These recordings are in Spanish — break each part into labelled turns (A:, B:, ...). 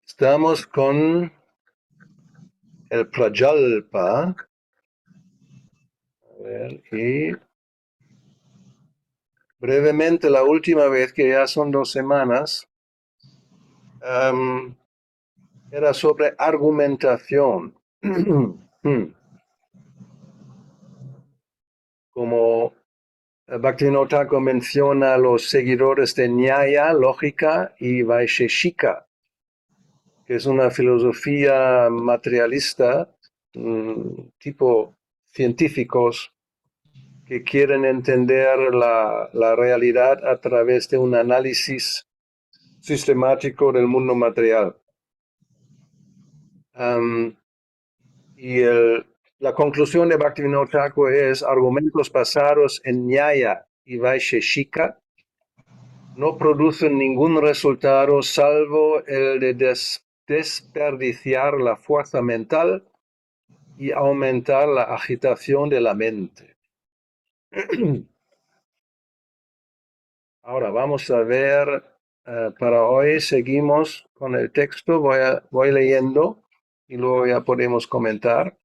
A: Estamos con el Prajalpa. A ver, y brevemente, la última vez, que ya son 2 semanas, era sobre argumentación. Como Bhaktivinoda Thakur menciona a los seguidores de Nyaya, lógica, y Vaisheshika, que es una filosofía materialista, tipo científicos, que quieren entender la realidad a través de un análisis sistemático del mundo material. Y la conclusión de Bhaktivinoda Thakur es: argumentos basados en Nyaya y Vaisheshika no producen ningún resultado salvo el de desperdiciar la fuerza mental y aumentar la agitación de la mente. Ahora vamos a ver, para hoy seguimos con el texto, voy leyendo y luego ya podemos comentar.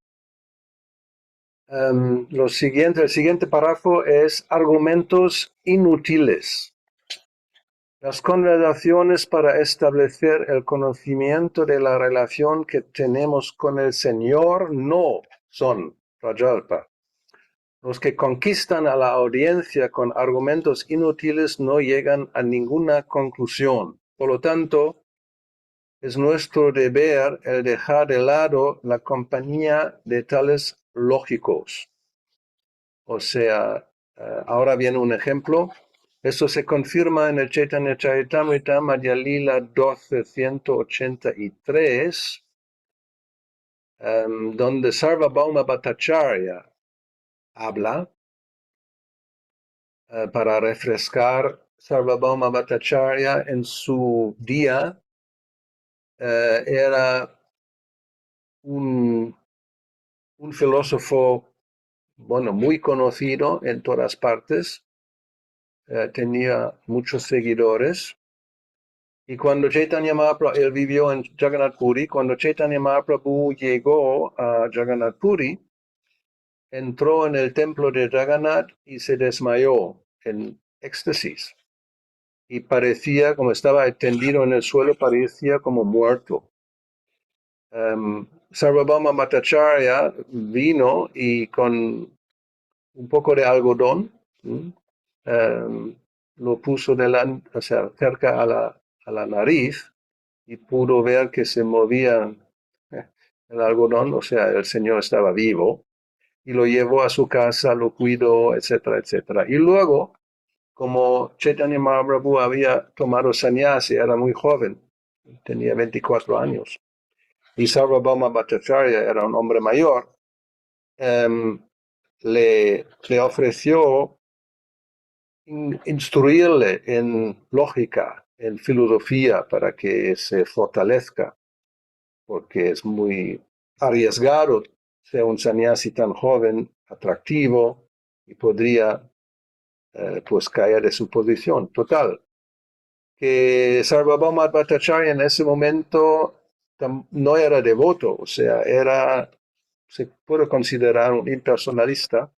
A: El siguiente párrafo es argumentos inútiles. Las conversaciones para establecer el conocimiento de la relación que tenemos con el Señor no son Prajalpa. Los que conquistan a la audiencia con argumentos inútiles no llegan a ninguna conclusión. Por lo tanto, es nuestro deber el dejar de lado la compañía de tales lógicos. O sea, ahora viene un ejemplo. Esto se confirma en el Chaitanya Charitamrita, Madhya Lila 1283, donde Sarvabhauma Bhattacharya habla. Para refrescar, Sarvabhauma Bhattacharya en su día era un filósofo, bueno, muy conocido en todas partes, tenía muchos seguidores. Y cuando Chaitanya Mahaprabhu, él vivió en Jagannath Puri, cuando Chaitanya Mahaprabhu llegó a Jagannath Puri, entró en el templo de Jagannath y se desmayó en éxtasis. Y parecía, como estaba tendido en el suelo, parecía como muerto. Sarvabhauma Bhattacharya vino y con un poco de algodón lo puso delante, o sea, cerca a la nariz, y pudo ver que se movía el algodón, o sea, el Señor estaba vivo, y lo llevó a su casa, lo cuidó, etcétera, etcétera. Y luego, como Chaitanya Mahaprabhu había tomado sannyasi, era muy joven, tenía 24 años, y Sarvabhauma Bhattacharya era un hombre mayor, le ofreció instruirle en lógica, en filosofía, para que se fortalezca, porque es muy arriesgado ser un sannyasi tan joven, atractivo, y podría pues caer de su posición. Total, que Sarvabhauma Bhattacharya en ese momento no era devoto, o sea, se puede considerar un impersonalista.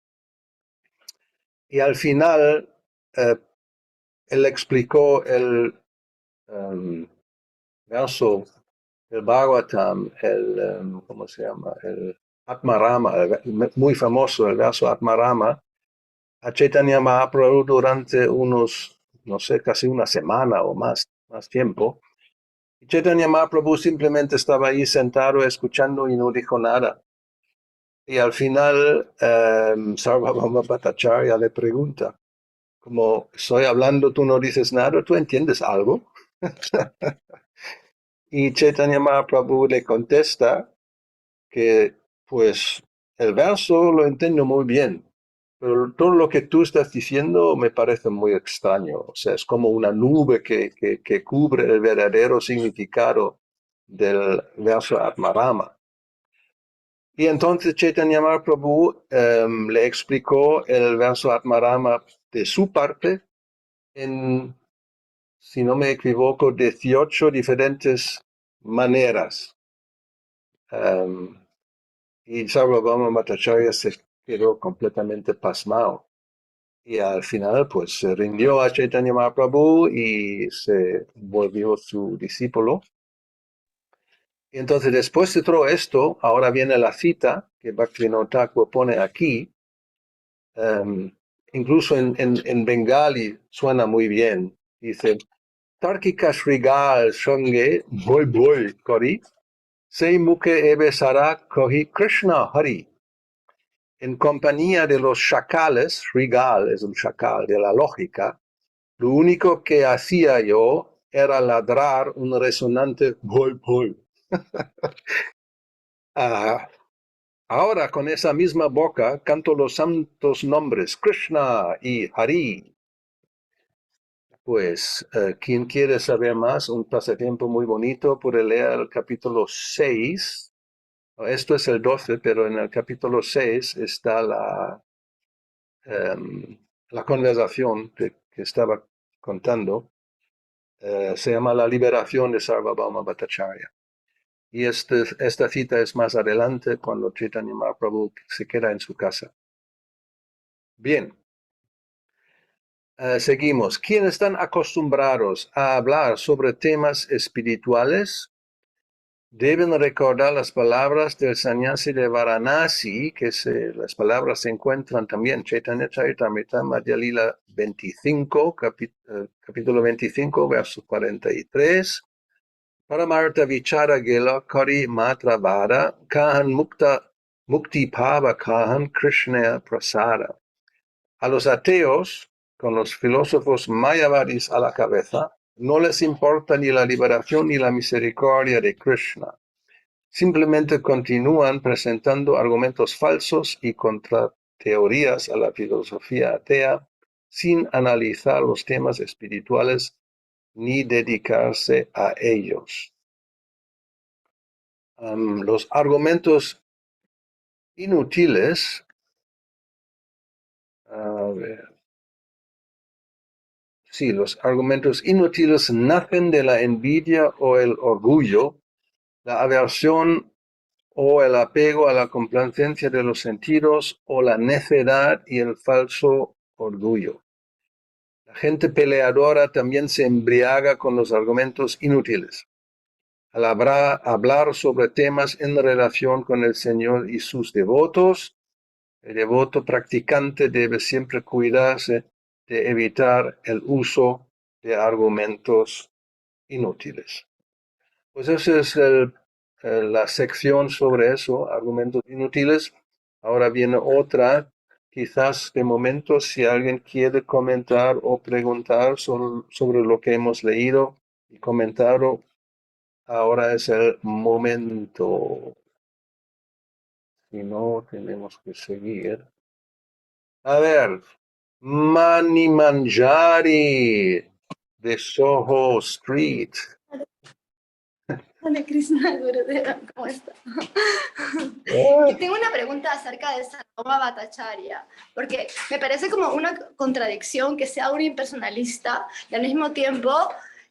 A: Y al final, él explicó el verso del Bhagavatam, ¿cómo se llama? El Atmarama, muy famoso, el verso Atmarama, a Chaitanya Mahaprabhu durante unos, no sé, casi una semana o más tiempo. Y Chaitanya Mahaprabhu simplemente estaba ahí sentado escuchando y no dijo nada. Y al final, Sarvabhauma Bhattacharya le pregunta, como estoy hablando, tú no dices nada, ¿tú entiendes algo? Y Chaitanya Mahaprabhu le contesta que, pues, el verso lo entiendo muy bien, pero todo lo que tú estás diciendo me parece muy extraño. O sea, es como una nube que cubre el verdadero significado del verso Atmarama. Y entonces Chaitanya Mahaprabhu le explicó el verso Atmarama de su parte en, si no me equivoco, 18 diferentes maneras. Y Sarvabhauma Bhattacharya se quedó completamente pasmado. Y al final, pues, se rindió a Chaitanya Mahaprabhu y se volvió su discípulo. Y entonces, después de todo esto, ahora viene la cita que Bhaktivinoda Thakur pone aquí. Incluso en Bengali suena muy bien. Dice, Tarkika Shrigal Shonge Boi Boi Kori, Sei Mukhe Ebe Sara Kohi Krishna Hari. En compañía de los chacales, Shrigal es un chacal de la lógica, lo único que hacía yo era ladrar un resonante Boi Boi. Ahora con esa misma boca canto los santos nombres Krishna y Hari. Pues, quien quiere saber más, un pasatiempo muy bonito, puede leer el capítulo 6. Esto es el 12, pero en el capítulo 6 está la conversación que estaba contando. Se llama La liberación de Sarvabhauma Bhattacharya. Y esta cita es más adelante cuando Chaitanya Mahaprabhu se queda en su casa. Bien. Seguimos. Quienes están acostumbrados a hablar sobre temas espirituales deben recordar las palabras del sannyasi de Varanasi, las palabras se encuentran también en Chaitanya Charitamrita, Madhya Lila 25, capítulo 25, verso 43. Paramartha vichara gela kari matra vada, kahan mukti pava kahan Krishna prasada. A los ateos, con los filósofos mayavadis a la cabeza, no les importa ni la liberación ni la misericordia de Krishna. Simplemente continúan presentando argumentos falsos y contrateorías a la filosofía atea sin analizar los temas espirituales ni dedicarse a ellos. Los argumentos inútiles, los argumentos inútiles nacen de la envidia o el orgullo, la aversión o el apego a la complacencia de los sentidos o la necedad y el falso orgullo. La gente peleadora también se embriaga con los argumentos inútiles. Al hablar sobre temas en relación con el Señor y sus devotos, el devoto practicante debe siempre cuidarse de evitar el uso de argumentos inútiles. Pues esa es la sección sobre eso, argumentos inútiles. Ahora viene otra, quizás de momento, si alguien quiere comentar o preguntar sobre lo que hemos leído y comentado, ahora es el momento. Si no, tenemos que seguir. A ver, Mani Manjari de Soho Street.
B: Hola Krishna, Gurudeva, ¿cómo está? Tengo una pregunta acerca de Sarvabhauma Bhattacharya, porque me parece como una contradicción que sea un impersonalista y al mismo tiempo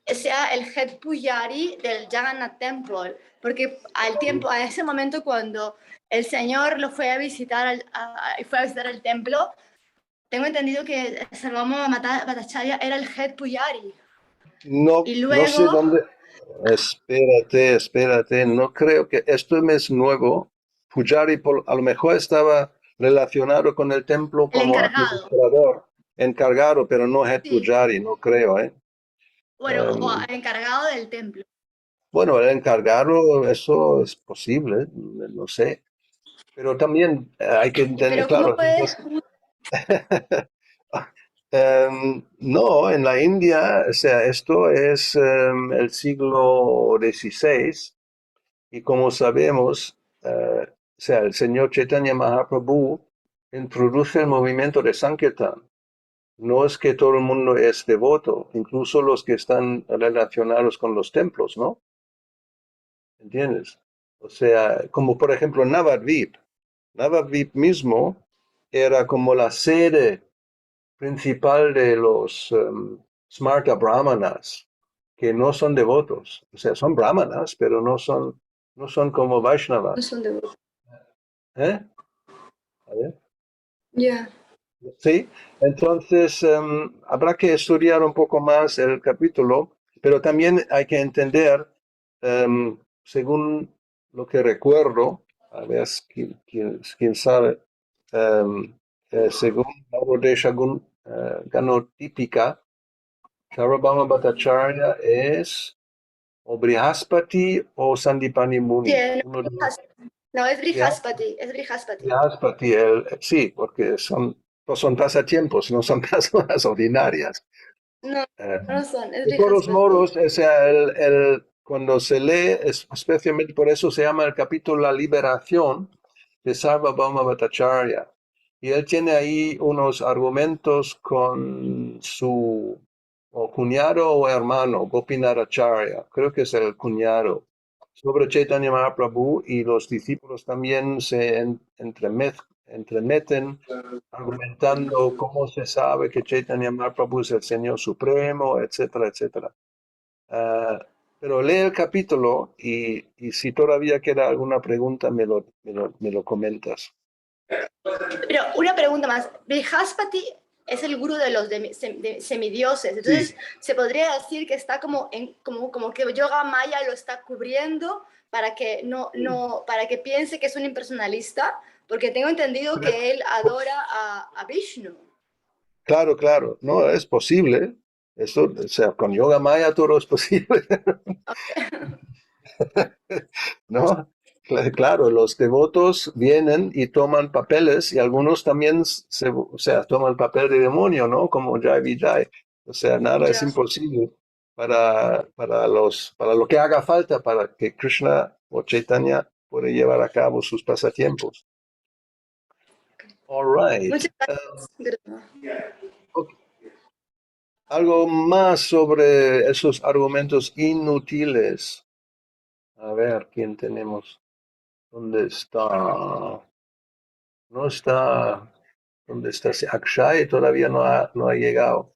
B: sea el head pujari del Jagannath Temple, porque a ese momento cuando el Señor lo fue a visitar al templo, tengo entendido que Sarvabhauma Bhattacharya era el head pujari.
A: No,
B: Y luego,
A: no sé dónde. Espérate, no creo que esto me es nuevo. Pujari a lo mejor estaba relacionado con el templo
B: el
A: como
B: encargado.
A: administrador, encargado, pero no head
B: Sí.
A: pujari, no creo, ¿eh?
B: Bueno, o encargado del templo.
A: Bueno, el encargado, eso es posible, no sé. Pero también hay que entender,
B: Pero ¿cómo
A: claro.
B: puedes?
A: No, en la India, o sea, esto es el siglo XVI y como sabemos, o sea, el señor Chaitanya Mahaprabhu introduce el movimiento de Sankirtan. No es que todo el mundo es devoto, incluso los que están relacionados con los templos, ¿no? ¿Entiendes? O sea, como por ejemplo Navadvip. Navadvip mismo era como la sede principal de los Smarta Brahmanas, que no son devotos. O sea, son brahmanas, pero no son como
B: No
A: Vaishnavas.
B: son devotos.
A: ¿Eh? A ver.
B: Ya.
A: Sí, entonces habrá que estudiar un poco más el capítulo, pero también hay que entender, según lo que recuerdo, a ver, quién sabe, según Navadesha Ganotípica, Sarvabhauma Bhattacharya es o Brihaspati o Sandipani
B: Sí,
A: Muni.
B: no,
A: Uno de los
B: no, es Brihaspati, es Brihaspati.
A: Brihaspati, sí, porque son pasatiempos, no son personas ordinarias.
B: No,
A: Eh,
B: no son, es
A: de todos
B: Brihaspati.
A: modos, o sea, cuando se lee, especialmente por eso se llama el capítulo La Liberación de Sarvabhauma Bhattacharya. Y él tiene ahí unos argumentos con su o cuñado o hermano, Gopinaracharya, creo que es el cuñado, sobre Chaitanya Mahaprabhu, y los discípulos también se entremeten argumentando cómo se sabe que Chaitanya Mahaprabhu es el Señor Supremo, etcétera, etcétera. Ah, pero lee el capítulo y si todavía queda alguna pregunta, me lo comentas.
B: Pero una pregunta más, Brihaspati es el gurú de los semidioses,
A: Sí,
B: entonces se podría decir que está como que Yoga Maya lo está cubriendo para que para que piense que es un impersonalista, porque tengo entendido que él adora a Vishnu.
A: claro, claro, no, es posible. Eso, o sea, con Yoga Maya todo es posible, ¿no? Claro, los devotos vienen y toman papeles y algunos también o sea, toman papel de demonio, ¿no? Como Jai Vijay. O sea, nada es
B: Ya.
A: imposible para lo que haga falta para que Krishna o Chaitanya pueda llevar a cabo sus pasatiempos. All right.
B: Muchas gracias.
A: Ok. Algo más sobre esos argumentos inútiles. A ver, ¿quién tenemos? ¿Dónde está? No está. ¿Dónde está? Si Akshay todavía no ha llegado.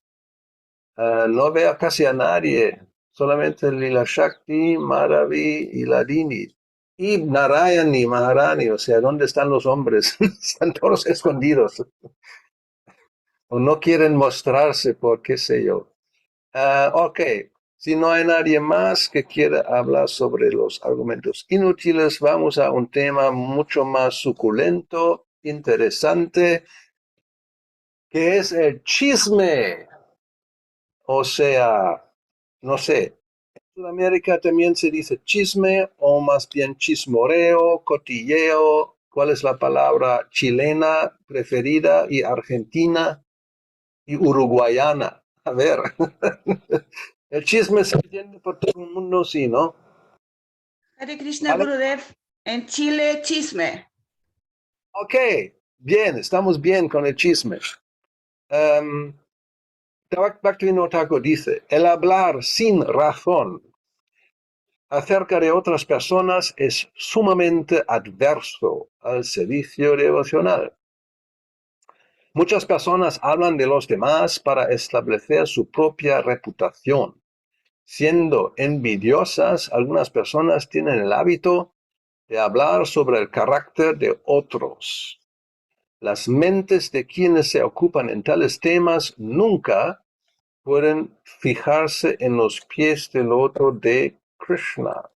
A: No veo casi a nadie. Solamente Lila Shakti, Madhavi y Ladini. Y Narayani, Maharani. O sea, ¿dónde están los hombres? Están todos escondidos. O no quieren mostrarse por qué sé yo. Ok. Si no hay nadie más que quiera hablar sobre los argumentos inútiles, vamos a un tema mucho más suculento, interesante, que es el chisme. O sea, no sé, en Sudamérica también se dice chisme o más bien chismoreo, cotilleo. ¿Cuál es la palabra chilena preferida y argentina y uruguayana? A ver, el chisme se entiende por todo el mundo, sí, ¿no?
C: Hare Krishna
A: ¿Vale?
C: Gurudev, en Chile, chisme.
A: Ok, bien, estamos bien con el chisme. Um, Bhaktivinoda Thakur dice, el hablar sin razón acerca de otras personas es sumamente adverso al servicio devocional. Muchas personas hablan de los demás para establecer su propia reputación. Siendo envidiosas, algunas personas tienen el hábito de hablar sobre el carácter de otros. Las mentes de quienes se ocupan en tales temas nunca pueden fijarse en los pies del otro de Krishna.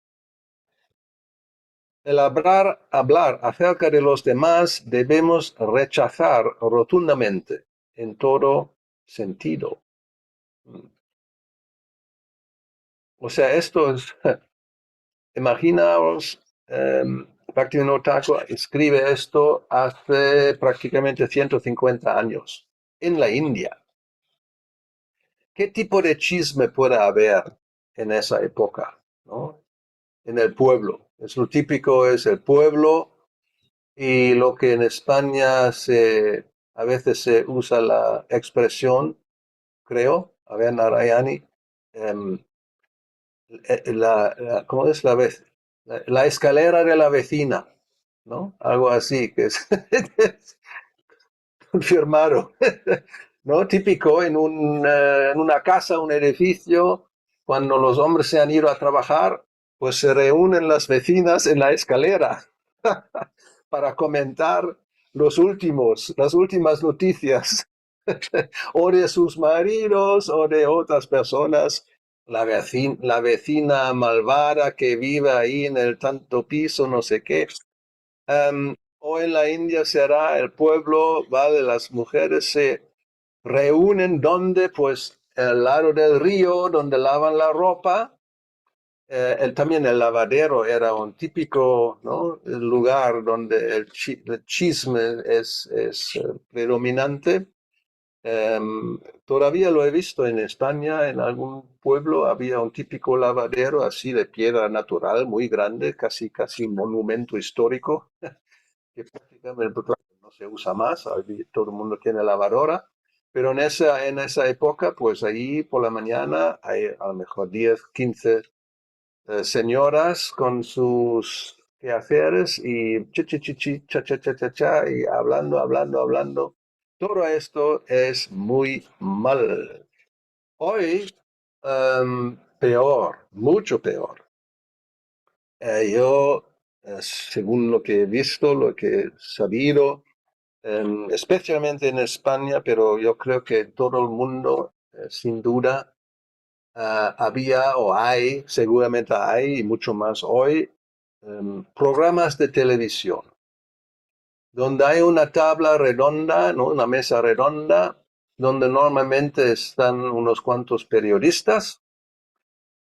A: El hablar acerca de los demás debemos rechazar rotundamente en todo sentido. O sea, esto es, imaginaos, Bhaktivinoda Thakur escribe esto hace prácticamente 150 años en la India. ¿Qué tipo de chisme puede haber en esa época, ¿no? En el pueblo? Es lo típico, es el pueblo. Y lo que en España a veces se usa la expresión, creo, a ver, Narayani, ¿cómo es la escalera de la vecina, ¿no? Algo así, que es confirmado, ¿no? Típico en una casa, un edificio, cuando los hombres se han ido a trabajar, pues se reúnen las vecinas en la escalera para comentar las últimas noticias, o de sus maridos o de otras personas, la vecina malvada que vive ahí en el tanto piso, no sé qué. O en la India será el pueblo, ¿vale? Las mujeres se reúnen donde, pues, al lado del río, donde lavan la ropa. También el lavadero era un típico, ¿no?, el lugar donde el chisme es predominante. Todavía lo he visto en España, en algún pueblo había un típico lavadero así de piedra natural, muy grande, casi un monumento histórico, que prácticamente no se usa más, todo el mundo tiene lavadora, pero en esa época, pues ahí por la mañana hay a lo mejor 10, 15 señoras con sus quehaceres y chi, chi, chi, chi, cha, cha, cha, cha, cha, y hablando. Todo esto es muy mal. Hoy, peor, mucho peor. Yo, según lo que he visto, lo que he sabido, especialmente en España, pero yo creo que en todo el mundo, sin duda, había o hay, seguramente hay, y mucho más hoy, programas de televisión, donde hay una tabla redonda, ¿no?, una mesa redonda, donde normalmente están unos cuantos periodistas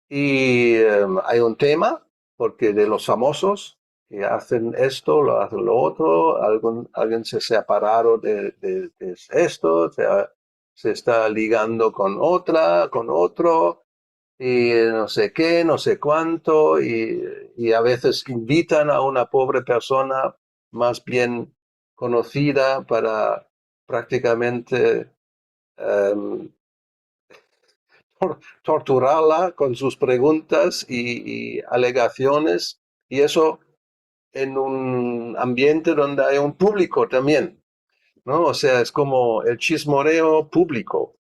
A: y hay un tema, porque de los famosos que hacen esto, lo hacen lo otro, alguien se ha separado de esto, se está ligando con otra, con otro, y no sé qué, no sé cuánto, y a veces invitan a una pobre persona más bien conocida para prácticamente em, torturarla con sus preguntas y alegaciones, y eso en un ambiente donde hay un público también, ¿no? O sea, es como el chismoreo público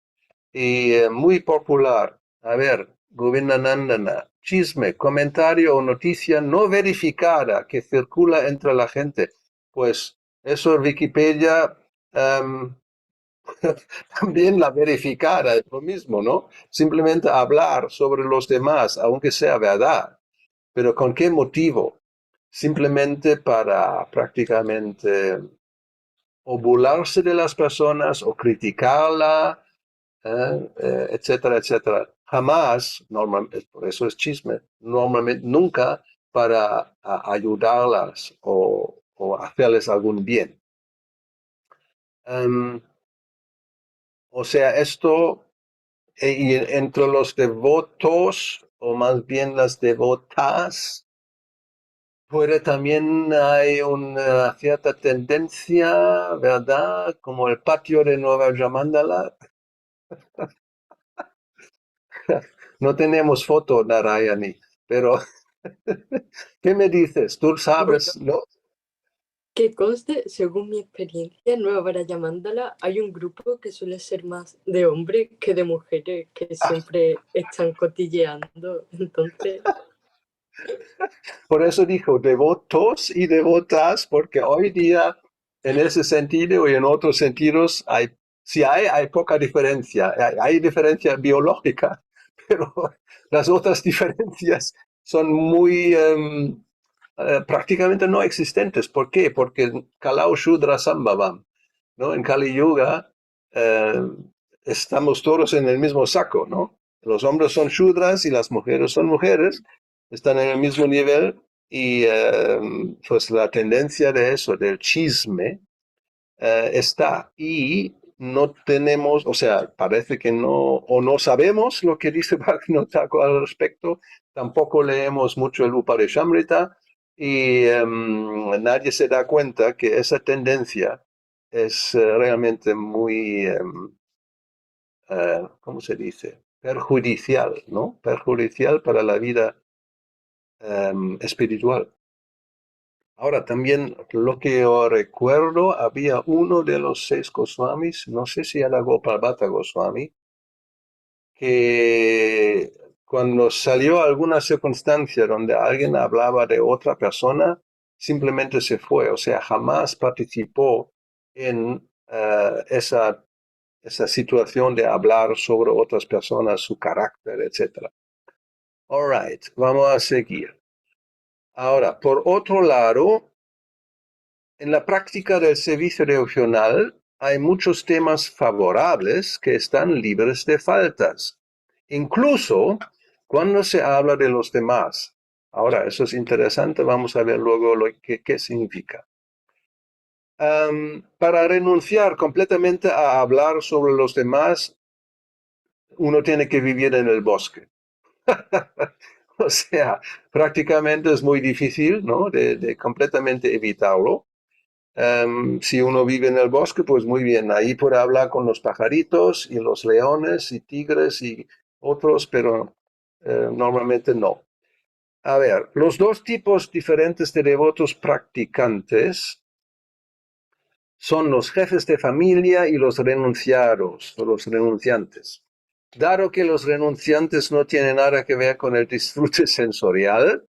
A: y muy popular. A ver, Govindanandana, chisme, comentario o noticia no verificada que circula entre la gente. Pues eso en Wikipedia también la verificada es lo mismo, ¿no? Simplemente hablar sobre los demás, aunque sea verdad. Pero ¿con qué motivo? Simplemente para prácticamente o burlarse de las personas o criticarla, etcétera, etcétera. Jamás, por eso es chisme, normalmente nunca para ayudarlas o hacerles algún bien. O sea, esto, y entre los devotos, o más bien las devotas, puede también hay una cierta tendencia, ¿verdad? Como el patio de Nueva Yamandala. No tenemos foto, Narayani, pero ¿qué me dices? Tú
D: Bueno,
A: sabes, ¿no?
D: que conste, según mi experiencia en Nueva Varayamándala, hay un grupo que suele ser más de hombres que de mujeres, que siempre están cotilleando. Entonces,
A: Por eso dijo devotos y devotas, porque hoy día, en ese sentido y en otros sentidos, si hay poca diferencia. Hay diferencia biológica, pero las otras diferencias son muy prácticamente no existentes. ¿Por qué? Porque Kalau Shudra Sambhavam, ¿no? En Kali Yuga estamos todos en el mismo saco, ¿no? Los hombres son Shudras y las mujeres son mujeres, están en el mismo nivel y pues la tendencia de eso, del chisme, está. Y no tenemos, o sea, parece que no, o no sabemos lo que dice Bhaktivinoda Thakur al respecto, tampoco leemos mucho el Upanishamrita y nadie se da cuenta que esa tendencia es realmente muy, ¿cómo se dice? Perjudicial, ¿no? Perjudicial para la vida espiritual. Ahora, también lo que yo recuerdo, había uno de los 6 Goswamis, no sé si era Gopal Bhatta Goswami, que cuando salió alguna circunstancia donde alguien hablaba de otra persona, simplemente se fue, o sea, jamás participó en esa situación de hablar sobre otras personas, su carácter, etc. All right, vamos a seguir. Ahora, por otro lado, en la práctica del servicio devocional hay muchos temas favorables que están libres de faltas, incluso cuando se habla de los demás. Ahora, eso es interesante, vamos a ver luego qué significa. Para renunciar completamente a hablar sobre los demás, uno tiene que vivir en el bosque. O sea, prácticamente es muy difícil, ¿no? de completamente evitarlo. Si uno vive en el bosque, pues muy bien, ahí puede hablar con los pajaritos y los leones y tigres y otros, pero normalmente no. A ver, los dos tipos diferentes de devotos practicantes son los jefes de familia y los renunciados, o los renunciantes. Dado que los renunciantes no tienen nada que ver con el disfrute sensorial,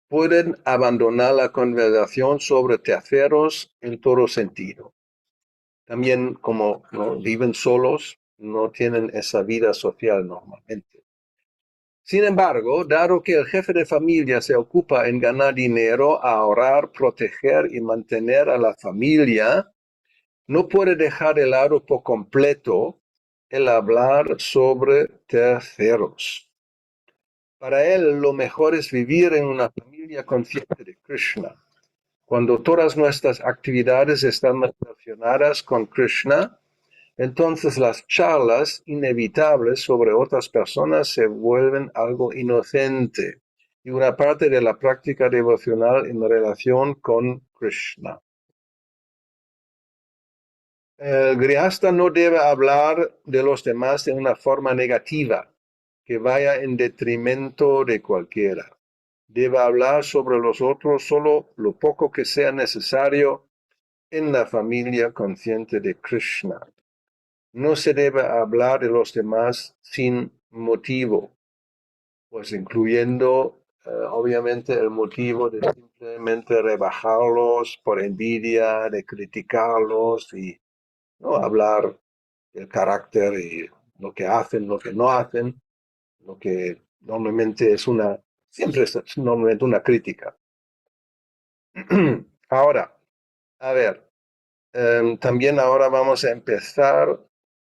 A: pueden abandonar la conversación sobre terceros en todo sentido. También como ¿no? viven solos, no tienen esa vida social normalmente. Sin embargo, dado que el jefe de familia se ocupa en ganar dinero, ahorrar, proteger y mantener a la familia, no puede dejar de lado por completo el hablar sobre terceros. Para él, lo mejor es vivir en una familia consciente de Krishna. Cuando todas nuestras actividades están relacionadas con Krishna, entonces las charlas inevitables sobre otras personas se vuelven algo inocente y una parte de la práctica devocional en relación con Krishna. El grihasta no debe hablar de los demás de una forma negativa, que vaya en detrimento de cualquiera. Debe hablar sobre los otros solo lo poco que sea necesario en la familia consciente de Krishna. No se debe hablar de los demás sin motivo, pues incluyendo obviamente el motivo de simplemente rebajarlos por envidia, de criticarlos y no hablar del carácter y lo que hacen, lo que no hacen, lo que normalmente siempre es normalmente una crítica. Ahora, a ver, también ahora vamos a empezar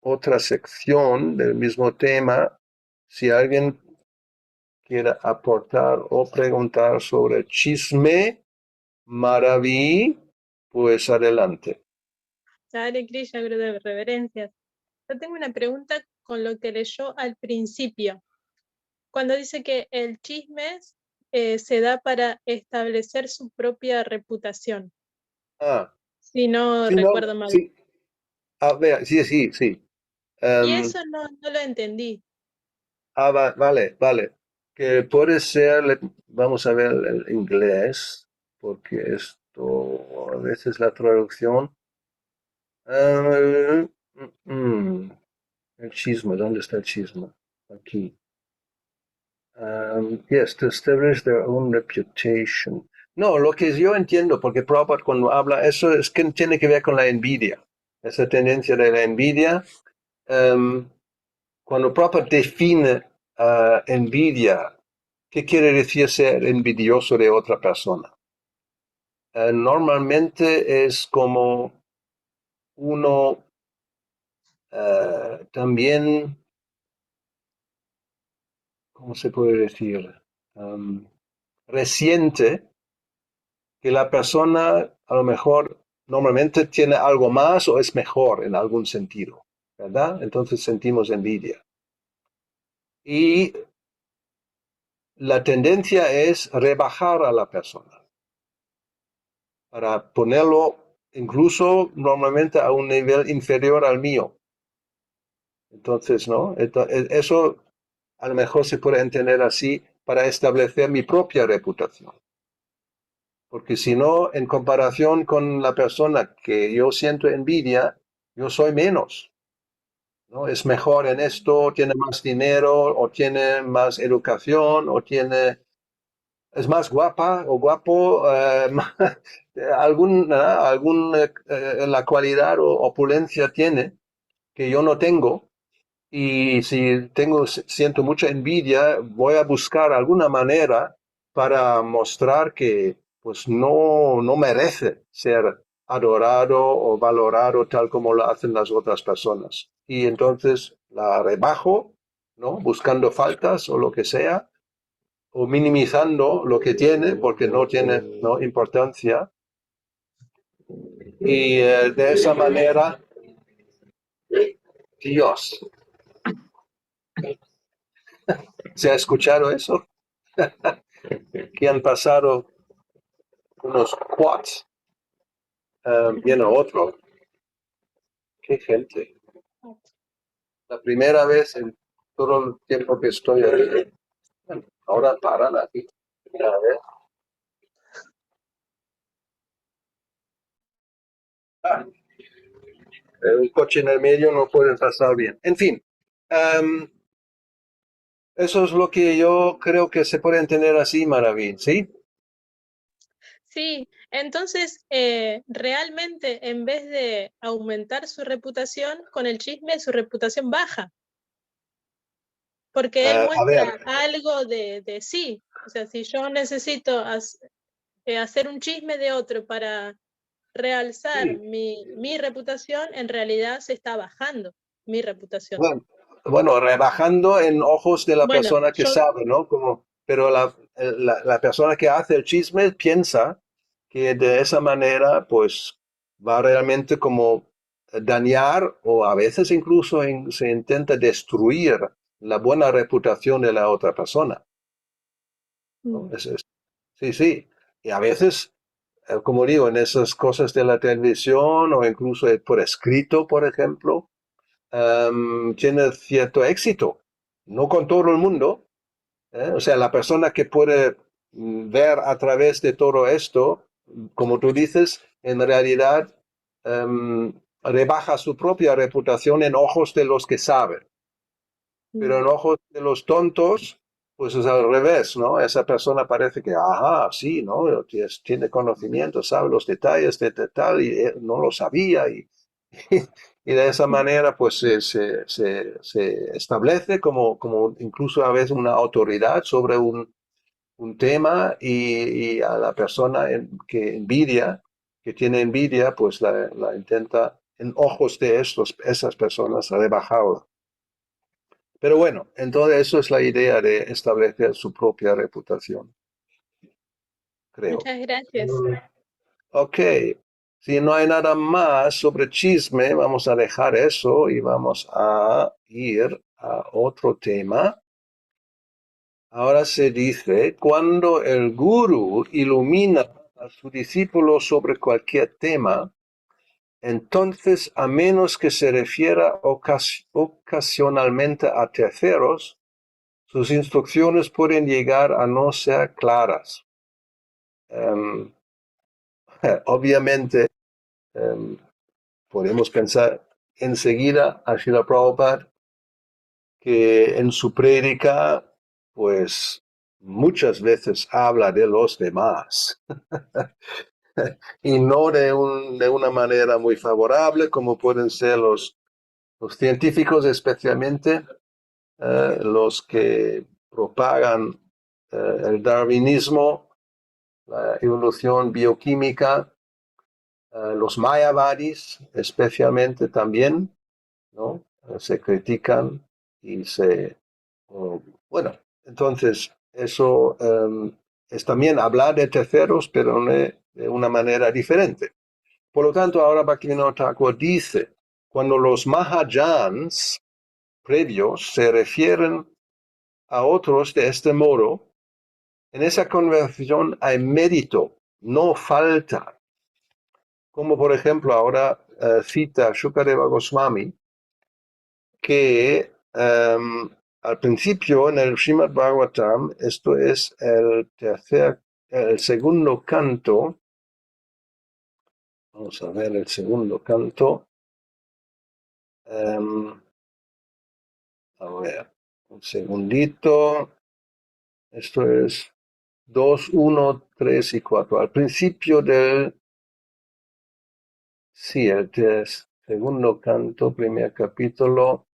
A: otra sección del mismo tema. Si alguien quiere aportar o preguntar sobre chisme, maraví, pues adelante.
E: Hare Krishna, Gurudev, reverencias. Yo tengo una pregunta con lo que leyó al principio, cuando dice que el chisme se da para establecer su propia reputación. Si no
A: Sí,
E: recuerdo mal.
A: Sí. A ver, sí.
E: Y eso no lo entendí.
A: Vale. Que puede ser, vamos a ver el inglés, porque esto a veces la traducción. El chisme, ¿dónde está el chisme? Aquí. Yes, to establish their own reputation. No, lo que yo entiendo, porque Prabhupada cuando habla, eso es que tiene que ver con la envidia. Esa tendencia de la envidia. Cuando Prabhupada define envidia, ¿qué quiere decir ser envidioso de otra persona? Normalmente es como uno también, ¿cómo se puede decir? Resiente que la persona a lo mejor normalmente tiene algo más o es mejor en algún sentido, ¿verdad? Entonces sentimos envidia. Y la tendencia es rebajar a la persona para ponerlo incluso normalmente a un nivel inferior al mío. Entonces, ¿no? Eso a lo mejor se puede entender así para establecer mi propia reputación. Porque si no, en comparación con la persona que yo siento envidia, yo soy menos. ¿no? Es mejor en esto, tiene más dinero, o tiene más educación, o es más guapa o guapo, la cualidad o opulencia tiene que yo no tengo. Y si siento mucha envidia, voy a buscar alguna manera para mostrar que pues no merece ser adorado o valorado tal como lo hacen las otras personas. Y entonces la rebajo, ¿no? Buscando faltas o lo que sea, o minimizando lo que tiene porque no tiene, ¿no?, importancia. Y de esa manera, Dios, ¿se ha escuchado eso? Que han pasado unos quads, viene otro. Qué gente. La primera vez en todo el tiempo que estoy aquí. Ahora paran aquí. A ver. Ah, un coche en el medio no puede pasar bien. En fin, eso es lo que yo creo que se puede entender así, Maravín, ¿sí?
E: Sí, entonces realmente en vez de aumentar su reputación, con el chisme su reputación baja, porque él
A: A ver,
E: muestra algo de sí. O sea, si yo necesito hacer un chisme de otro para realzar
A: sí.
E: mi reputación, en realidad se está bajando mi reputación.
A: Bueno, rebajando en ojos de la
E: Bueno,
A: persona que
E: yo,
A: sabe, ¿no? Pero la persona que hace el chisme piensa que de esa manera, pues, va realmente como dañar o a veces incluso se intenta destruir la buena reputación de la otra persona, ¿no? Sí, sí. Y a veces, como digo, en esas cosas de la televisión o incluso por escrito, por ejemplo, tiene cierto éxito. No con todo el mundo, ¿eh? O sea, la persona que puede ver a través de todo esto, como tú dices, en realidad rebaja su propia reputación en ojos de los que saben. Pero en ojos de los tontos, pues es al revés, ¿no? Esa persona parece que, ajá, sí, ¿no? Tiene conocimiento, sabe los detalles de tal y no lo sabía. Y de esa manera, pues se establece como incluso a veces una autoridad sobre un tema y a la persona que envidia, que tiene envidia, pues la intenta en ojos de esas personas rebajarla. Pero bueno, entonces eso es la idea de establecer su propia reputación, creo.
E: muchas gracias.
A: Ok, si no hay nada más sobre chisme, vamos a dejar eso y vamos a ir a otro tema. Ahora se dice, cuando el gurú ilumina a su discípulo sobre cualquier tema, entonces, a menos que se refiera ocasionalmente a terceros, sus instrucciones pueden llegar a no ser claras. Obviamente, podemos pensar enseguida a Srila Prabhupada que en su prédica, pues muchas veces habla de los demás y no de una manera muy favorable, como pueden ser los científicos, especialmente los que propagan el darwinismo, la evolución bioquímica, los mayavadis especialmente también, ¿no? Se critican y bueno, entonces eso es también hablar de terceros, pero de una manera diferente. Por lo tanto, ahora Bhaktivinoda Thakur dice, cuando los Mahajans previos se refieren a otros de este modo, en esa conversación hay mérito, no falta. Como por ejemplo ahora cita Shukadeva Goswami, que al principio en el Srimad Bhagavatam, esto es el segundo canto, vamos a ver el segundo canto, A ver, un segundito. Esto es 2, 1, 3 y 4. Al principio del... Sí, el segundo canto, primer capítulo.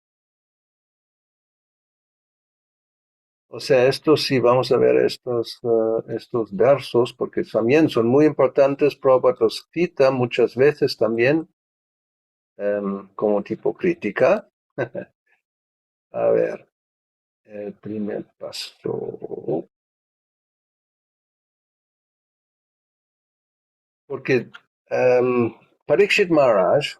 A: O sea, estos sí, vamos a ver estos versos, porque también son muy importantes. Prabhupada los cita muchas veces también como tipo crítica. A ver, el primer paso. Porque Parikshit Maharaj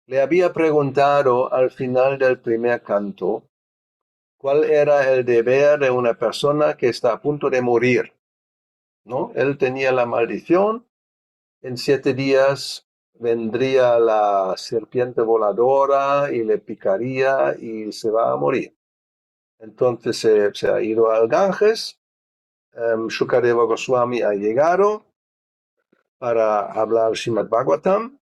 A: le había preguntado al final del primer canto cuál era el deber de una persona que está a punto de morir, ¿no? Él tenía la maldición, en 7 días vendría la serpiente voladora y le picaría y se va a morir. Entonces se ha ido al Ganges, Shukadeva Goswami ha llegado para hablar Srimad Bhagavatam,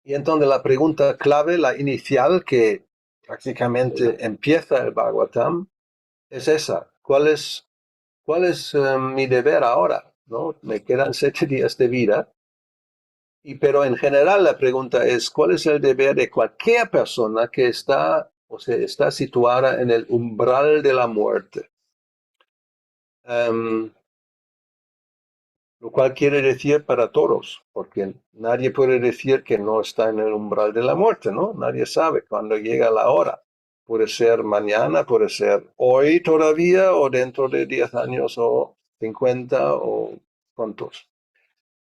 A: y entonces la pregunta clave, la inicial, que prácticamente empieza el Bhagavatam, es esa: ¿cuál es mi deber ahora? ¿No? Me quedan 7 días de vida. Pero en general la pregunta es: ¿cuál es el deber de cualquier persona que está situada en el umbral de la muerte? Lo cual quiere decir para todos, porque nadie puede decir que no está en el umbral de la muerte, ¿no? Nadie sabe cuándo llega la hora. Puede ser mañana, puede ser hoy todavía, o dentro de 10 años, o 50, o cuántos.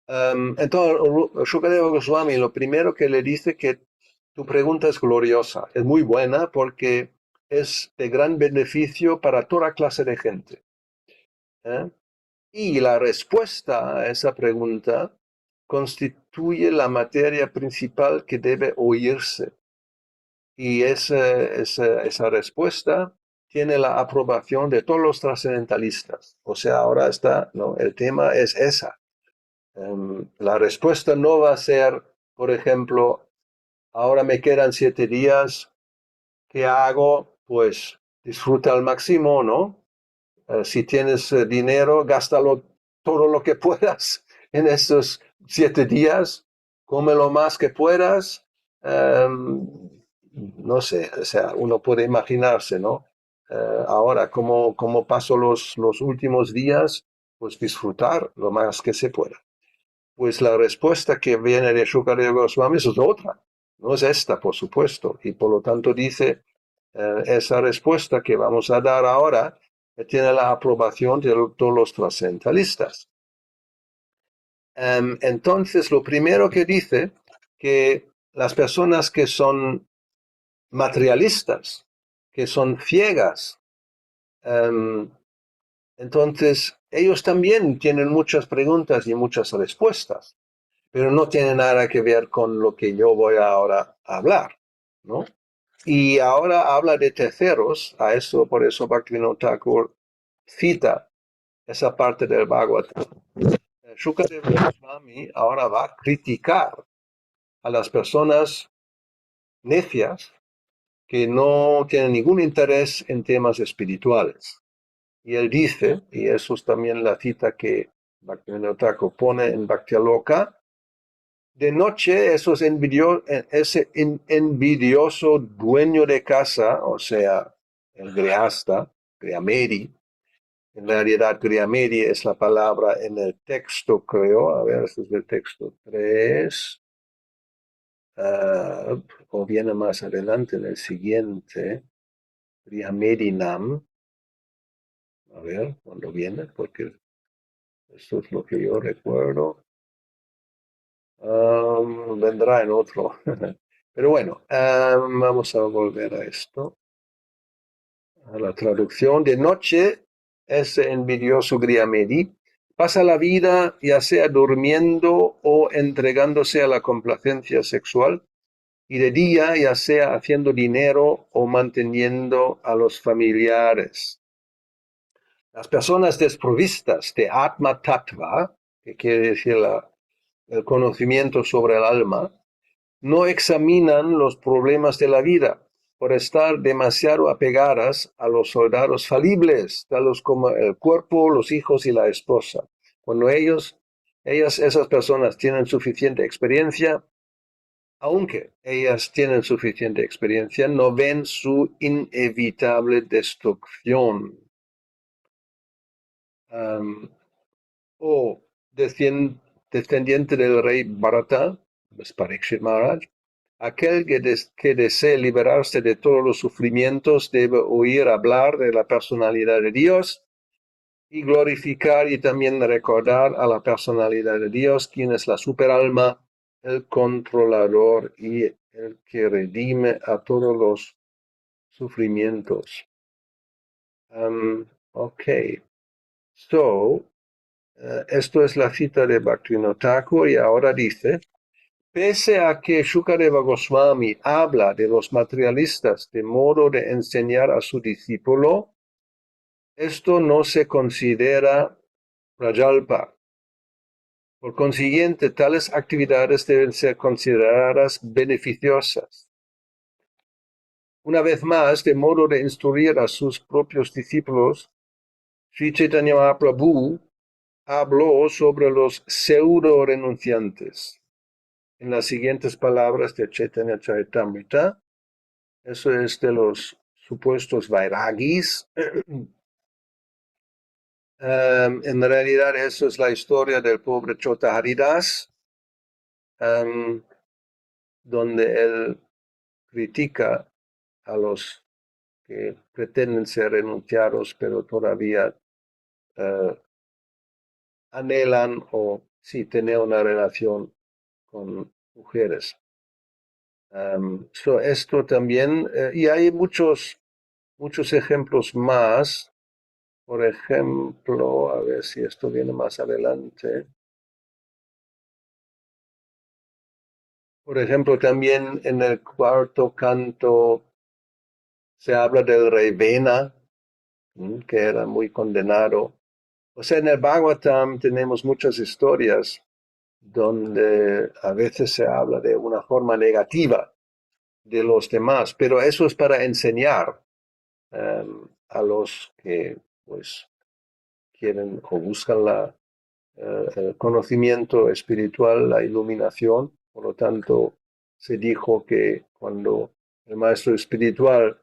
A: Entonces, Shukadeva Goswami lo primero que le dice que tu pregunta es gloriosa, es muy buena, porque es de gran beneficio para toda clase de gente. Y la respuesta a esa pregunta constituye la materia principal que debe oírse. Y esa respuesta tiene la aprobación de todos los trascendentalistas. O sea, ahora está, ¿no? El tema es esa. La respuesta no va a ser, por ejemplo, ahora me quedan 7 días, ¿qué hago? Pues disfruta al máximo, ¿no? Si tienes dinero, gástalo todo lo que puedas en estos 7 días, come lo más que puedas. No sé, o sea, uno puede imaginarse, ¿no? Ahora, ¿cómo paso los últimos días? Pues disfrutar lo más que se pueda. Pues la respuesta que viene de Shukadeva Goswami es otra, no es esta, por supuesto, y por lo tanto dice, esa respuesta que vamos a dar ahora tiene la aprobación de todos los trascendentalistas. Entonces, lo primero que dice, que las personas que son materialistas, que son ciegas, entonces ellos también tienen muchas preguntas y muchas respuestas, pero no tiene nada que ver con lo que yo voy ahora a hablar, ¿no? Y ahora habla de terceros, por eso Bhaktivinoda Thakur cita esa parte del Bhagavatam. Shukadeva Goswami ahora va a criticar a las personas necias que no tienen ningún interés en temas espirituales. Y él dice, y eso es también la cita que Bhaktivinoda Thakur pone en Bhaktialoka: de noche ese envidioso dueño de casa, o sea, el Grihasta, Griyamedi. En realidad, Griyamedi es la palabra en el texto, creo. A ver, este es el texto 3. O viene más adelante en el siguiente. Griyamedinam. A ver, ¿cuándo viene? Porque esto es lo que yo recuerdo. Vendrá en otro. Pero bueno, vamos a volver a esto. A la traducción: de noche, ese envidioso Griyamedi pasa la vida ya sea durmiendo o entregándose a la complacencia sexual, y de día ya sea haciendo dinero o manteniendo a los familiares. Las personas desprovistas de Atma Tattva, que quiere decir el conocimiento sobre el alma, no examinan los problemas de la vida, por estar demasiado apegadas a los soldados falibles, tales como el cuerpo, los hijos y la esposa. Cuando esas personas tienen suficiente experiencia, aunque ellas tienen suficiente experiencia, no ven su inevitable destrucción. O descendiente del rey Bharata, Parikshit Maharaj, aquel que desee liberarse de todos los sufrimientos debe oír hablar de la personalidad de Dios y glorificar y también recordar a la personalidad de Dios, quien es la superalma, el controlador y el que redime a todos los sufrimientos. Okay. So, esto es la cita de Bhaktivinoda Thakur y ahora dice, pese a que Shukadeva Goswami habla de los materialistas de modo de enseñar a su discípulo, esto no se considera prajalpa. Por consiguiente, tales actividades deben ser consideradas beneficiosas. Una vez más, de modo de instruir a sus propios discípulos, Sri Chaitanya Mahaprabhu habló sobre los pseudo renunciantes. En las siguientes palabras de Chaitanya Charitamrita, eso es de los supuestos vairagis. En realidad, eso es la historia del pobre Chota Haridas, donde él critica a los que pretenden ser renunciados, pero todavía anhelan o sí tener una relación con mujeres. Esto también, y hay muchos ejemplos más. Por ejemplo, a ver si esto viene más adelante. Por ejemplo, también en el cuarto canto se habla del rey Vena, que era muy condenado. O sea, en el Bhagavatam tenemos muchas historias donde a veces se habla de una forma negativa de los demás, pero eso es para enseñar a los que pues quieren o buscan el conocimiento espiritual, la iluminación. Por lo tanto, se dijo que cuando el maestro espiritual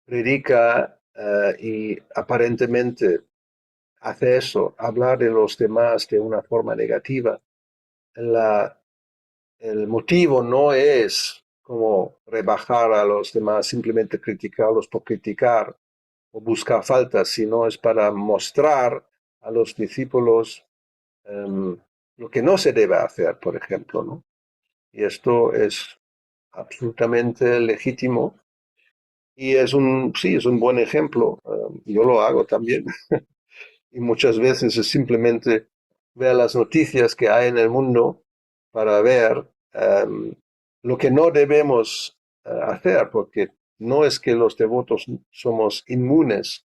A: predica y aparentemente hace eso, hablar de los demás de una forma negativa, el motivo no es como rebajar a los demás, simplemente criticarlos por criticar o buscar faltas, sino es para mostrar a los discípulos lo que no se debe hacer, por ejemplo, ¿no? Y esto es absolutamente legítimo y es un buen ejemplo. Yo lo hago también. Y muchas veces es simplemente ver las noticias que hay en el mundo para ver lo que no debemos hacer, porque no es que los devotos somos inmunes,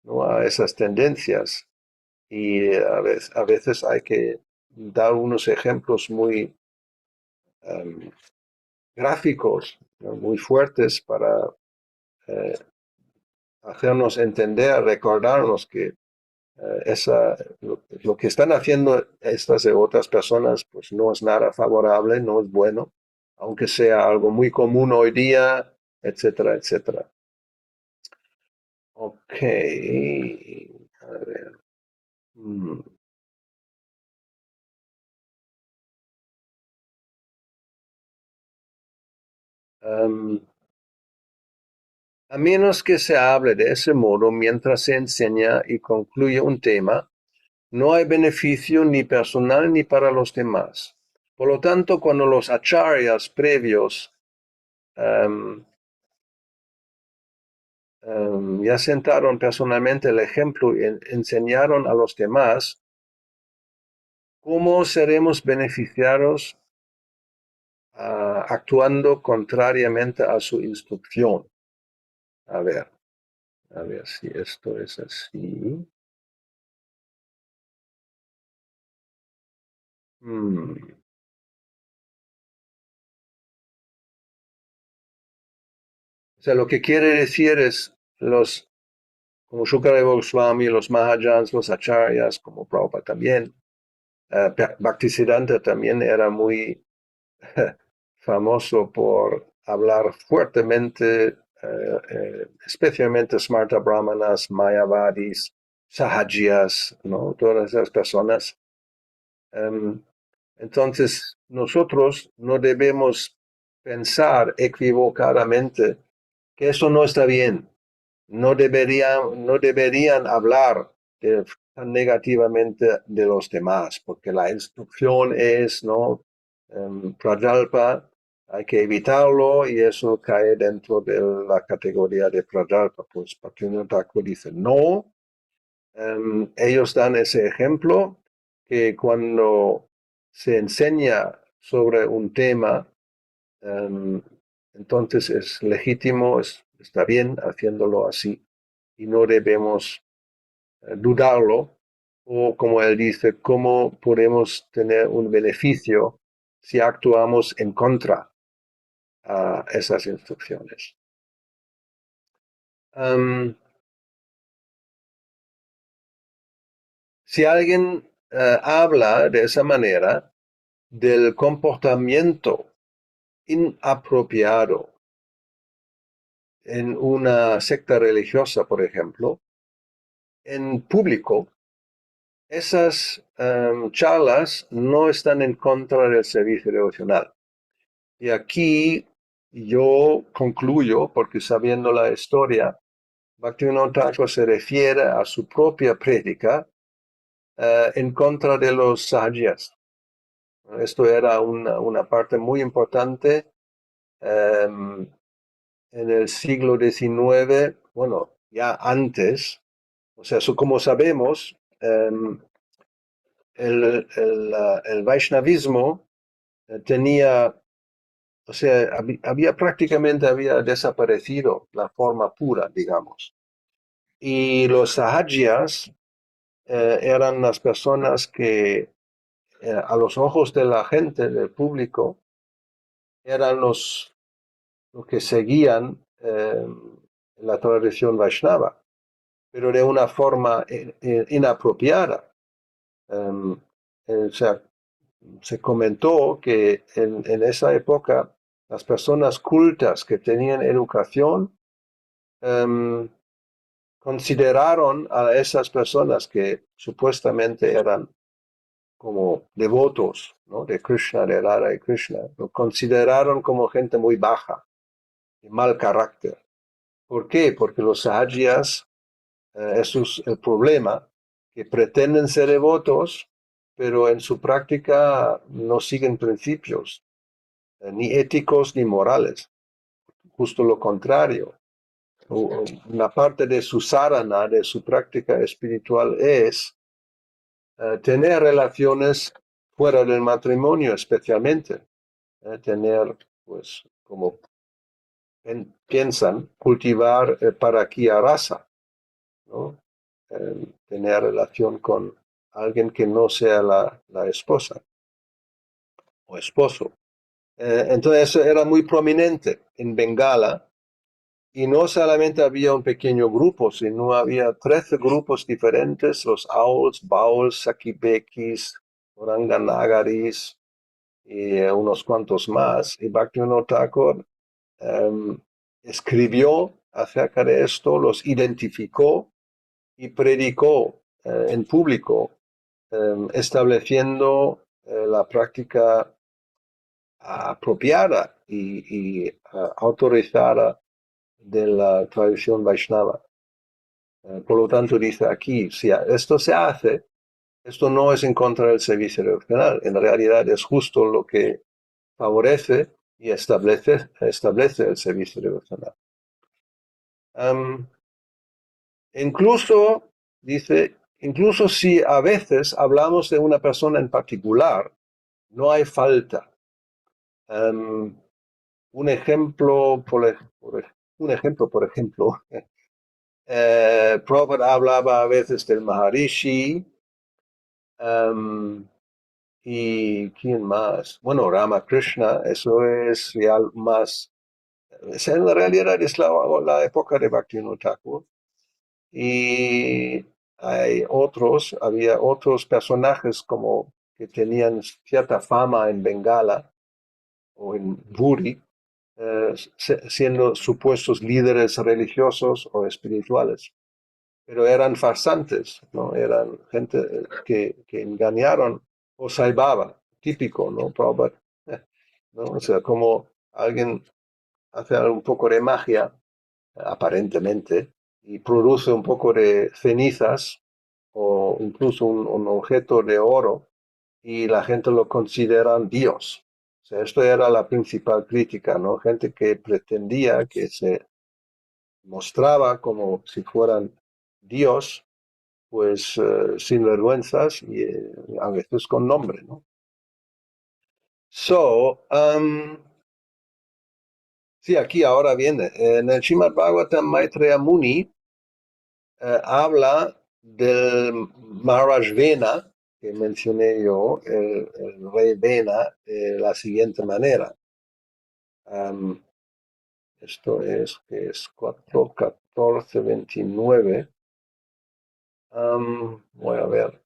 A: ¿no?, a esas tendencias. Y a veces hay que dar unos ejemplos muy gráficos, ¿no?, muy fuertes para hacernos entender, recordarnos que lo que están haciendo estas otras personas pues no es nada favorable, no es bueno, aunque sea algo muy común hoy día, etcétera, etcétera. Ok, a ver. A menos que se hable de ese modo mientras se enseña y concluye un tema, no hay beneficio ni personal ni para los demás. Por lo tanto, cuando los acharyas previos ya sentaron personalmente el ejemplo y enseñaron a los demás, ¿cómo seremos beneficiados actuando contrariamente a su instrucción? A ver si esto es así. sea, lo que quiere decir es como Shukadeva Goswami, los Mahajans, los Acharyas, como Prabhupada también. Bhaktisiddhanta también era muy famoso por hablar fuertemente, especialmente Smarta Brahmanas, Mayavadis, Sahajiyas, ¿no? Todas esas personas. Entonces, nosotros no debemos pensar equivocadamente que eso no está bien. No deberían hablar tan negativamente de los demás, porque la instrucción es, ¿no? Prajalpa, hay que evitarlo y eso cae dentro de la categoría de Prajalpa. Pues Bhaktivinoda Thakur dice, no, ellos dan ese ejemplo que cuando se enseña sobre un tema, entonces es legítimo, está bien haciéndolo así y no debemos dudarlo, o como él dice, cómo podemos tener un beneficio si actuamos en contra a esas instrucciones. Si alguien habla de esa manera del comportamiento inapropiado en una secta religiosa, por ejemplo, en público, esas charlas no están en contra del servicio devocional. Y aquí yo concluyo, porque sabiendo la historia, Bhaktivinoda Thakur se refiere a su propia prédica en contra de los sahajiyas. Esto era una parte muy importante en el siglo XIX, bueno, ya antes. O sea, como sabemos, el Vaishnavismo tenía, o sea, prácticamente había desaparecido la forma pura, digamos. Y los sahajiyas eran las personas que a los ojos de la gente, del público, eran los que seguían la tradición Vaishnava, pero de una forma inapropiada. O sea, se comentó que en esa época las personas cultas que tenían educación consideraron a esas personas que supuestamente eran como devotos, ¿no? De Krishna, de Radha y Krishna, lo consideraron como gente muy baja, de mal carácter. ¿Por qué? Porque los sahajiyas, eso es el problema, que pretenden ser devotos, pero en su práctica no siguen principios, ni éticos ni morales. Justo lo contrario. Una parte de su sadhana, de su práctica espiritual, es tener relaciones fuera del matrimonio, especialmente. Tener, pues, como piensan, cultivar parakya rasa, ¿no? Tener relación con alguien que no sea la esposa o esposo. Entonces eso era muy prominente en Bengala, y no solamente había un pequeño grupo, sino había 13 grupos diferentes, los Auls, Bauls, Sakibekis, Oranganagaris y unos cuantos más. Y Bhaktivinoda Thakur escribió acerca de esto, los identificó y predicó en público, estableciendo la práctica apropiada y autorizada de la tradición Vaishnava. Por lo tanto, dice aquí, si esto se hace, esto no es en contra del servicio devocional, en realidad es justo lo que favorece y establece el servicio devocional. Incluso, dice, incluso si a veces hablamos de una persona en particular, no hay falta. Un ejemplo, por ejemplo, Prabhupada hablaba a veces del Maharishi, y ¿quién más? Bueno, Ramakrishna, eso es ya más en realidad es la época de Bhaktivinoda Thakur. Y había otros personajes como que tenían cierta fama en Bengala o en Buri, siendo supuestos líderes religiosos o espirituales. Pero eran farsantes, ¿no? Eran gente que engañaron o Sai típico, ¿no? Prabhupada, ¿no? O sea, como alguien hace un poco de magia, aparentemente, y produce un poco de cenizas o incluso un objeto de oro y la gente lo considera Dios. O sea, esto era la principal crítica, ¿no? Gente que pretendía que se mostraba como si fueran Dios, pues sin vergüenzas y a veces con nombre, ¿no? Sí, aquí ahora viene. En el Srimad Bhagavatam Maitreya Muni habla del Maharaj Vena, que mencioné yo, el rey Vena, de la siguiente manera. Esto es que es 4, 14, 29. Voy a ver.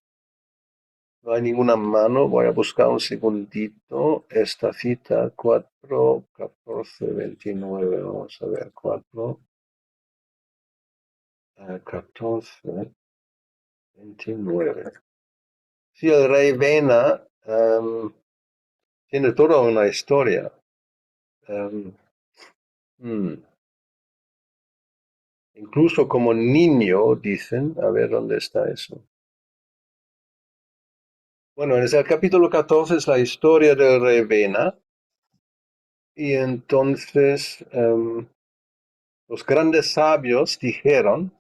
A: No hay ninguna mano. Voy a buscar un segundito. Esta cita, 4, 14, 29. Vamos a ver, 4, 14, 29. Sí, el rey Vena tiene toda una historia. Incluso como niño, dicen, a ver dónde está eso. Bueno, en el capítulo 14 es la historia del rey Vena. Y entonces los grandes sabios dijeron,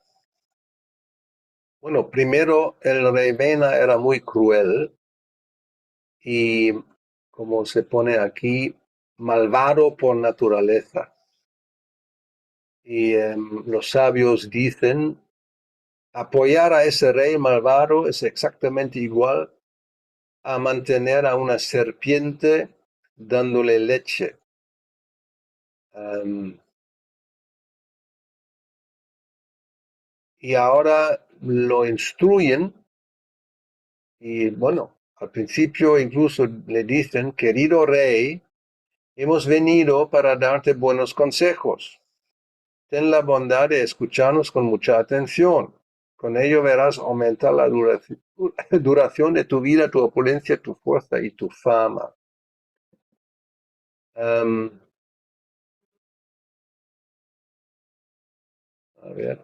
A: bueno, primero el rey Vena era muy cruel y, como se pone aquí, malvado por naturaleza. Y los sabios dicen, apoyar a ese rey malvado es exactamente igual a mantener a una serpiente dándole leche. Y ahora lo instruyen y bueno, al principio incluso le dicen, querido rey, hemos venido para darte buenos consejos. Ten la bondad de escucharnos con mucha atención. Con ello verás aumentar la duración de tu vida, tu opulencia, tu fuerza y tu fama. A ver.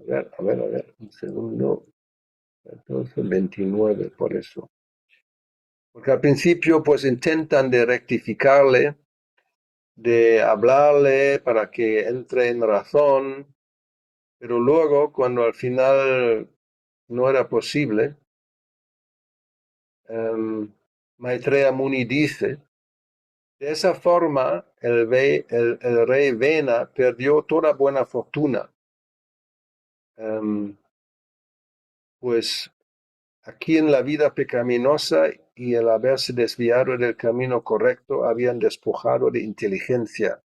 A: A ver, un segundo. 14, 29, por eso. Porque al principio pues intentan de rectificarle, de hablarle para que entre en razón, pero luego cuando al final no era posible, Maitreya Muni dice, de esa forma el rey Vena perdió toda buena fortuna. Pues aquí en la vida pecaminosa y el haberse desviado del camino correcto habían despojado de inteligencia.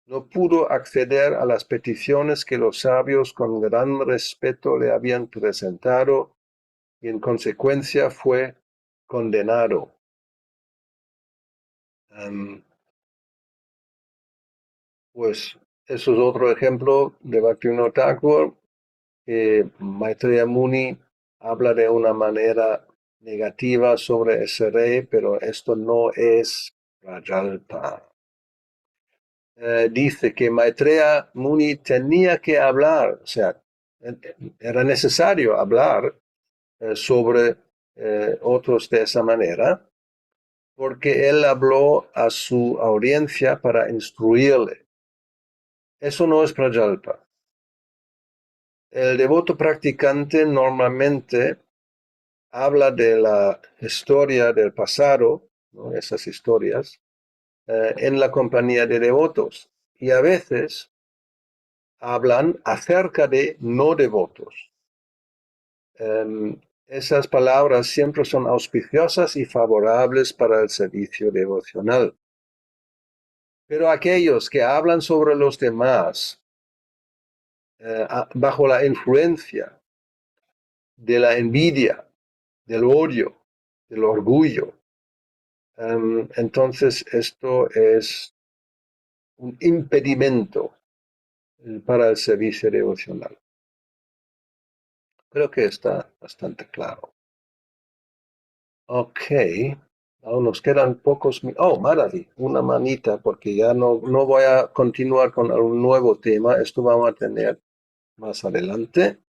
A: No pudo acceder a las peticiones que los sabios con gran respeto le habían presentado y en consecuencia fue condenado. Pues eso es otro ejemplo de Bhaktivinoda Thakur, que Maitreya Muni habla de una manera negativa sobre ese rey, pero esto no es Prajalpa. Dice que Maitreya Muni tenía que hablar, o sea, era necesario hablar sobre otros de esa manera, porque él habló a su audiencia para instruirle. Eso no es Prajalpa. El devoto practicante normalmente habla de la historia del pasado, ¿no? Esas historias, en la compañía de devotos. Y a veces hablan acerca de no devotos. esas palabras siempre son auspiciosas y favorables para el servicio devocional. Pero aquellos que hablan sobre los demás bajo la influencia de la envidia, del odio, del orgullo, entonces esto es un impedimento para el servicio devocional. Creo que está bastante claro. Ok. Aún nos quedan pocos minutos. Oh, Maravi, una manita, porque ya no voy a continuar con un nuevo tema. Esto vamos a tener más adelante.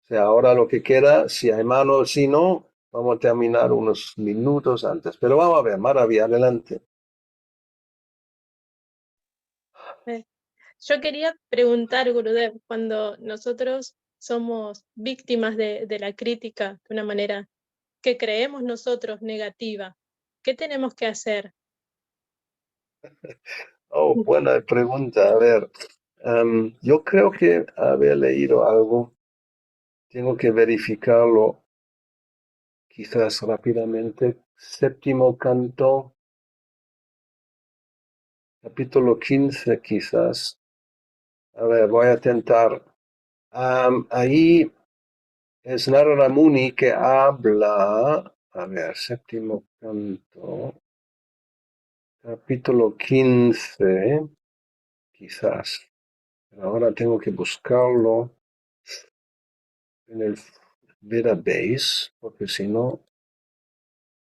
A: O sea, ahora lo que queda, si hay mano, si no, vamos a terminar unos minutos antes. Pero vamos a ver, Maravi, adelante.
E: Yo quería preguntar, Gurudev, cuando nosotros somos víctimas de la crítica de una manera que creemos nosotros negativa, ¿qué tenemos que hacer?
A: Oh, buena pregunta. A ver, yo creo que había leído algo. Tengo que verificarlo quizás rápidamente. Séptimo canto, capítulo 15 quizás. A ver, voy a tentar. Ahí es Narada Muni que habla. A ver, séptimo canto, capítulo 15, quizás. Pero ahora tengo que buscarlo en el database, porque si no.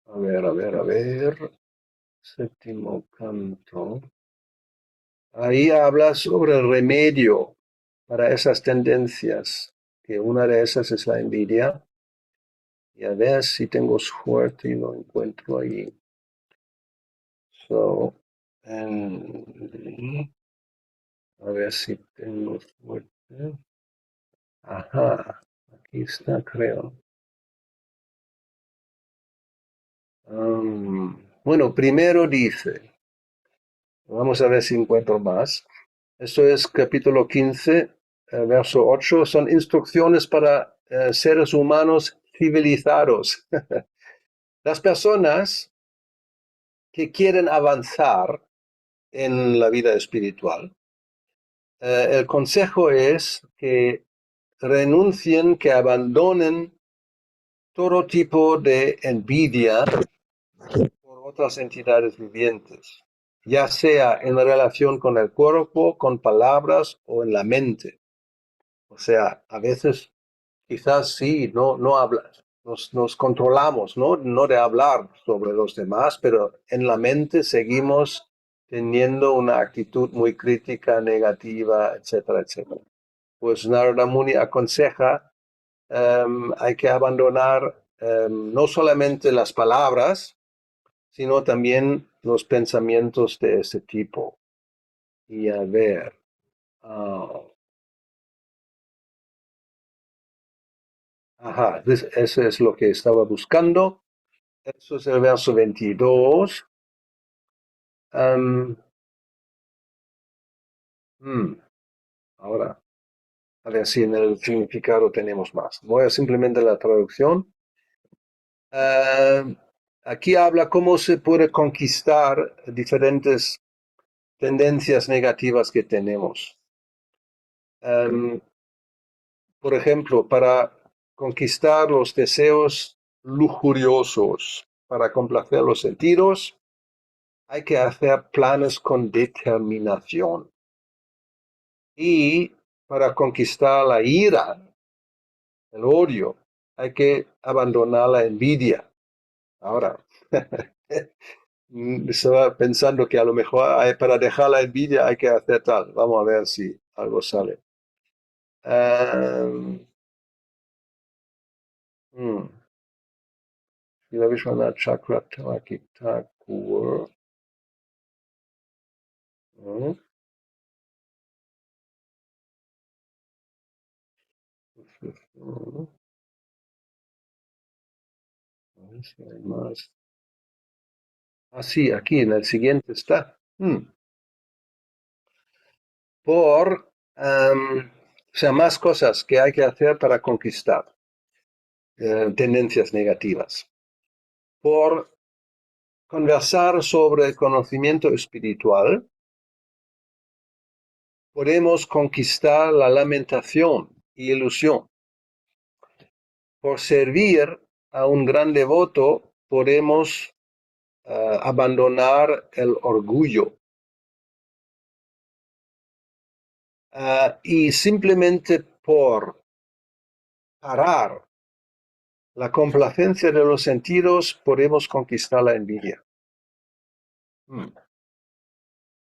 A: A ver. Séptimo canto. Ahí habla sobre el remedio para esas tendencias, que una de esas es la envidia. Y a ver si tengo suerte y lo encuentro ahí. So, a ver si tengo suerte. Ajá, aquí está, creo. Bueno, primero dice, vamos a ver si encuentro más. Esto es capítulo 15, verso 8, son instrucciones para seres humanos civilizados. Las personas que quieren avanzar en la vida espiritual, el consejo es que renuncien, que abandonen todo tipo de envidia por otras entidades vivientes, ya sea en relación con el cuerpo, con palabras o en la mente. O sea, a veces quizás sí, no hablas, nos controlamos, no de hablar sobre los demás, pero en la mente seguimos teniendo una actitud muy crítica, negativa, etcétera, etcétera. Pues Narada Muni aconseja, hay que abandonar no solamente las palabras, sino también los pensamientos de ese tipo. Y a ver, ajá, eso es lo que estaba buscando. Eso es el verso 22. Ahora, a ver si en el significado tenemos más. Voy a simplemente la traducción. Aquí habla cómo se puede conquistar diferentes tendencias negativas que tenemos. Por ejemplo, para conquistar los deseos lujuriosos, para complacer los sentidos, hay que hacer planes con determinación. Y para conquistar la ira, el odio, hay que abandonar la envidia. Ahora, estaba pensando que a lo mejor para dejar la envidia hay que hacer tal. Vamos a ver si algo sale. Srila Vishwanath Chakravarti Thakur. Si hay más. Sí, aquí en el siguiente está. O sea, más cosas que hay que hacer para conquistar. tendencias negativas. Por conversar sobre el conocimiento espiritual, podemos conquistar la lamentación y ilusión. Por servir a un gran devoto, podemos abandonar el orgullo. Y simplemente por parar la complacencia de los sentidos, podemos conquistar la envidia.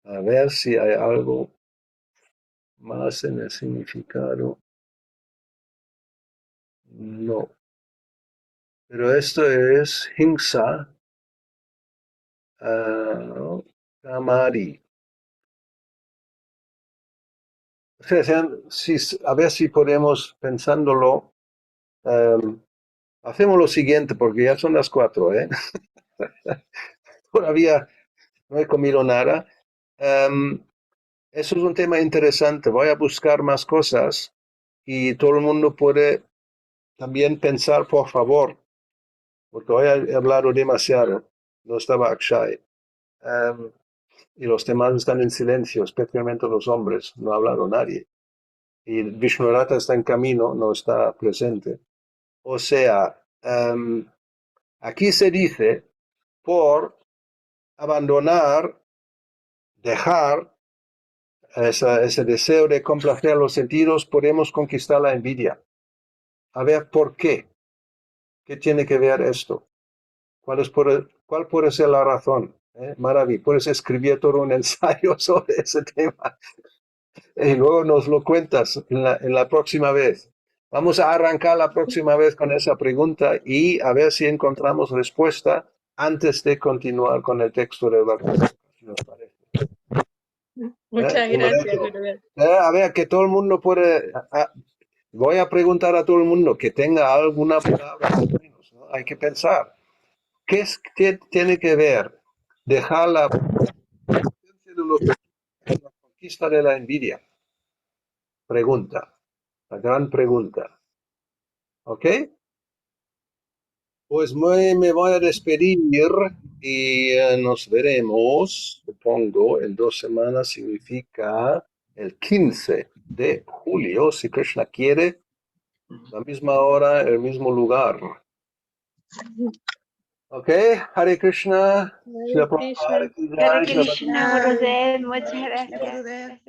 A: A ver si hay algo más en el significado. No. Pero esto es Hingsa Kamari. O sea, a ver si podemos, pensándolo, hacemos lo siguiente, porque ya son las 4, ¿eh? Todavía no he comido nada. Eso es un tema interesante. Voy a buscar más cosas y todo el mundo puede también pensar, por favor, porque hoy he hablado demasiado. No estaba Akshay. Y los demás están en silencio, especialmente los hombres. No ha hablado nadie. Y Vishnurata está en camino, no está presente. O sea, aquí se dice, por abandonar, dejar ese deseo de complacer los sentidos, podemos conquistar la envidia. A ver, ¿por qué? ¿Qué tiene que ver esto? ¿Cuál puede ser la razón? Maraví, puedes escribir todo un ensayo sobre ese tema y luego nos lo cuentas en la próxima vez. Vamos a arrancar la próxima vez con esa pregunta y a ver si encontramos respuesta antes de continuar con el texto del Bhagavad, si nos parece.
E: Muchas gracias, Gurudev.
A: A ver, que todo el mundo puede... voy a preguntar a todo el mundo que tenga alguna palabra, ¿no? Hay que pensar. ¿Qué tiene que ver dejar la conquista de la envidia? Pregunta, la gran pregunta. ¿Ok? Pues me voy a despedir y nos veremos, supongo, en 2 semanas. Significa el 15 de julio, si Krishna quiere, la misma hora, el mismo lugar. Ok, Hare Krishna.
E: Hare Krishna.
F: Hare Krishna, Gurudev, muchas gracias.